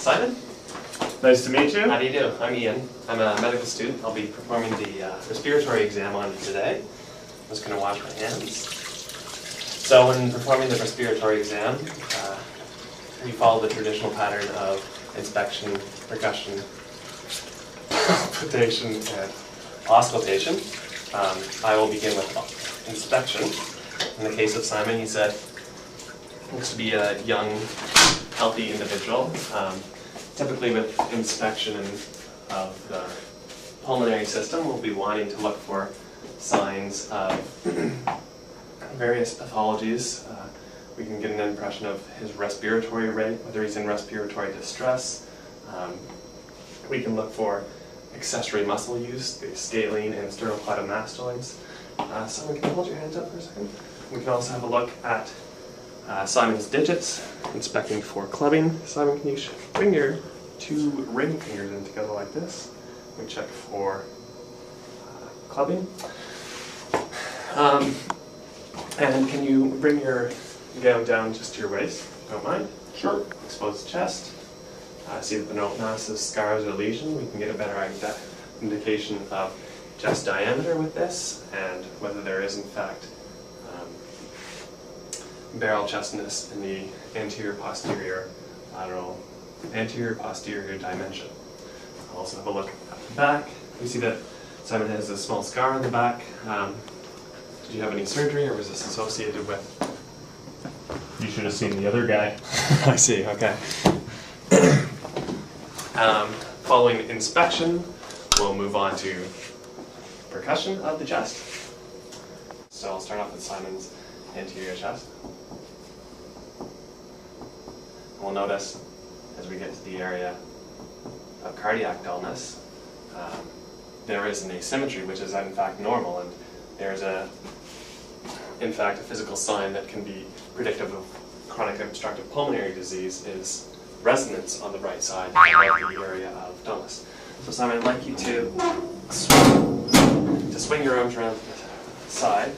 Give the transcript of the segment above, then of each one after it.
Simon? Nice to meet you. How do you do? I'm Ian. I'm a medical student. I'll be performing the respiratory exam on you today. I'm just going to wash my hands. So when performing the respiratory exam, we follow the traditional pattern of inspection, percussion, palpation, and auscultation. I will begin with inspection. In the case of Simon, he said he looks to be a young, healthy individual. Typically with inspection of the pulmonary system, we'll be wanting to look for signs of various pathologies. We can get an impression of his respiratory rate, whether he's in respiratory distress. We can look for accessory muscle use, the scalene and sternocleidomastoids. Simon, can you hold your hands up for a second? We can also have a look at Simon's digits, inspecting for clubbing. Simon, can you bring your two ring fingers in together like this? We check for clubbing. And can you bring your gown down just to your waist, if you don't mind? Sure. Expose the chest. See that there are no massive scars or lesions. We can get a better indication of chest diameter with this, and whether there is in fact barrel chestness in the anterior posterior dimension. I'll also have a look at the back. We see that Simon has a small scar on the back. Did you have any surgery, or was this associated with? You should have seen the other guy. I see, okay. Following inspection, we'll move on to percussion of the chest. So I'll start off with Simon's anterior chest. We'll notice as we get to the area of cardiac dullness, there is an asymmetry, which is in fact normal, and there's in fact a physical sign that can be predictive of chronic obstructive pulmonary disease is resonance on the right side of the area of dullness. So Simon, I'd like you to swing your arms around the side,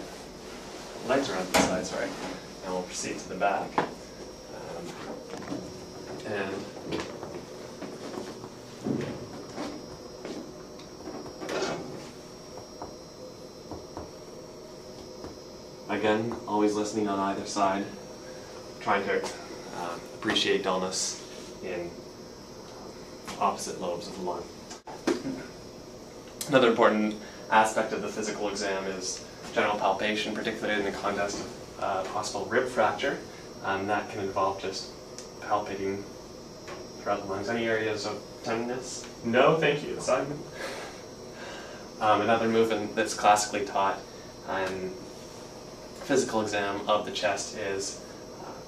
legs around the side, sorry, and we'll proceed to the back. And again, always listening on either side, trying to appreciate dullness in opposite lobes of the lung. Another important aspect of the physical exam is general palpation, particularly in the context of possible rib fracture. That can involve just palpating throughout the lungs. Any areas of tenderness? No, thank you, Simon. Another movement that's classically taught in physical exam of the chest is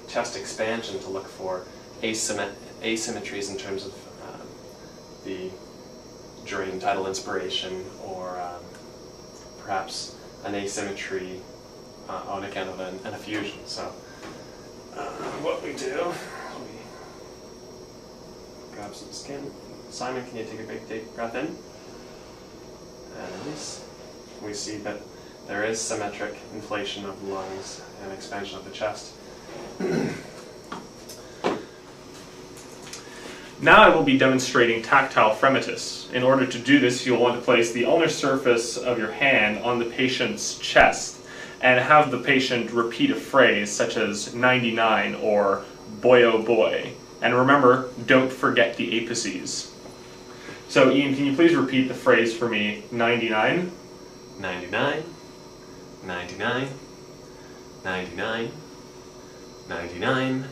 chest expansion to look for asymmetries in terms of during tidal inspiration, or perhaps an asymmetry on account of an effusion. So what we do, we grab some skin. Simon, can you take a big deep breath in? And release. We see that there is symmetric inflation of the lungs and expansion of the chest. Now I will be demonstrating tactile fremitus. In order to do this, you'll want to place the ulnar surface of your hand on the patient's chest and have the patient repeat a phrase such as 99 or boy oh boy. And remember, don't forget the apices. So Ian, can you please repeat the phrase for me? 99. 99. 99. 99. 99.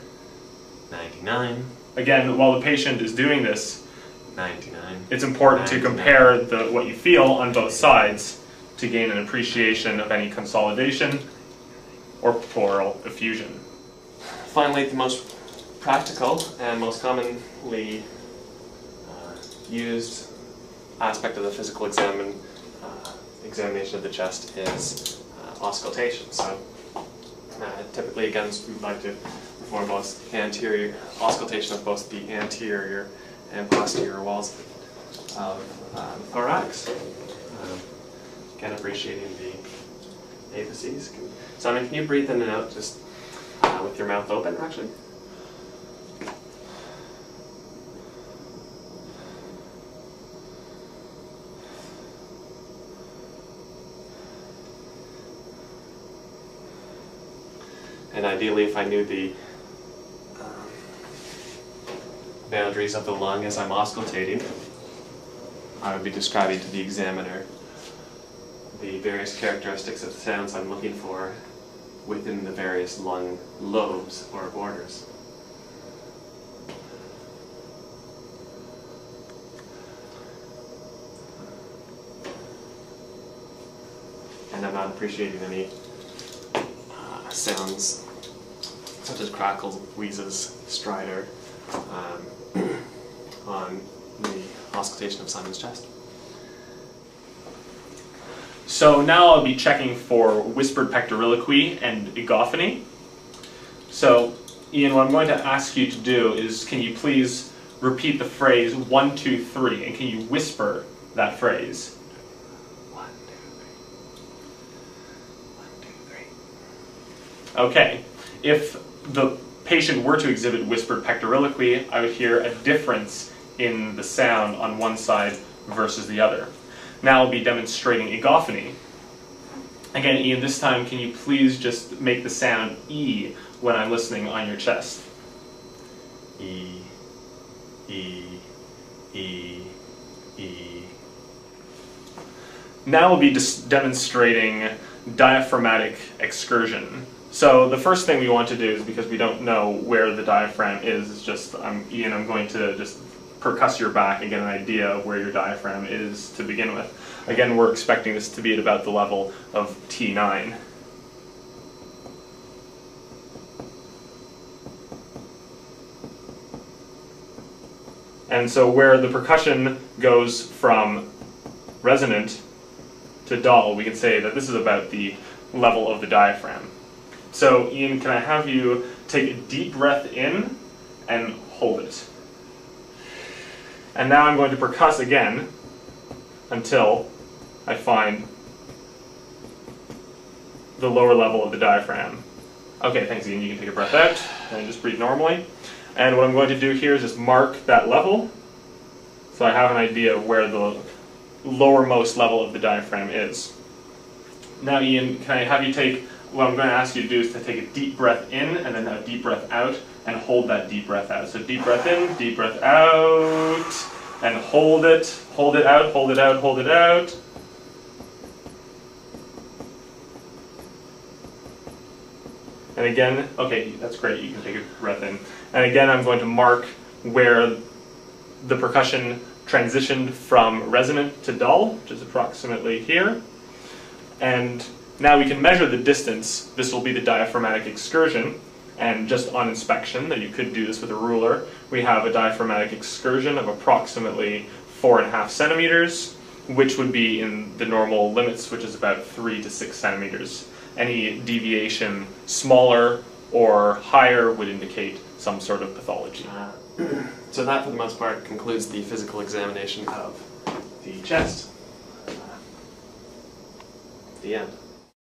99. Again, while the patient is doing this, 99. It's important 99. to compare what you feel on both sides to gain an appreciation of any consolidation or pleural effusion. Finally, the most practical and most commonly used aspect of the physical examination of the chest is auscultation. So typically, again, we would like to perform both anterior auscultation of both the anterior and posterior walls of the thorax. Again, appreciating the apices. Simon, can you breathe in and out just with your mouth open, actually? And ideally, if I knew the boundaries of the lung as I'm auscultating, I would be describing to the examiner the various characteristics of sounds I'm looking for within the various lung lobes or borders. And I'm not appreciating any sounds such as crackles, wheezes, stridor on the auscultation of Simon's chest. So now I'll be checking for whispered pectoriloquy and egophony. So Ian, what I'm going to ask you to do is, can you please repeat the phrase 1, 2, 3, and can you whisper that phrase? 1, 2, 3. 1, 2, 3. Okay. If the patient were to exhibit whispered pectoriloquy, I would hear a difference in the sound on one side versus the other. Now I'll be demonstrating egophony. Again, Ian, this time can you please just make the sound E when I'm listening on your chest? E, E, E, E. Now we'll be just demonstrating diaphragmatic excursion. So the first thing we want to do is, because we don't know where the diaphragm is just, Ian, I'm going to just percuss your back and get an idea of where your diaphragm is to begin with. Again, we're expecting this to be at about the level of T9. And so where the percussion goes from resonant to dull, we can say that this is about the level of the diaphragm. So Ian, can I have you take a deep breath in and hold it? And now I'm going to percuss again until I find the lower level of the diaphragm. Okay, thanks Ian, you can take a breath out and just breathe normally. And what I'm going to do here is just mark that level so I have an idea of where the lowermost level of the diaphragm is. Now Ian, can I have you take, what I'm going to ask you to do is to take a deep breath in and then a deep breath out and hold that deep breath out. So deep breath in, deep breath out, and hold it out, hold it out, hold it out. And again, okay, that's great, you can take a breath in. And again, I'm going to mark where the percussion transitioned from resonant to dull, which is approximately here. And now we can measure the distance. This will be the diaphragmatic excursion. And just on inspection, that you could do this with a ruler, we have a diaphragmatic excursion of approximately 4.5 centimeters, which would be in the normal limits, which is about 3 to 6 centimeters. Any deviation smaller or higher would indicate some sort of pathology. So that, for the most part, concludes the physical examination of the chest. The end.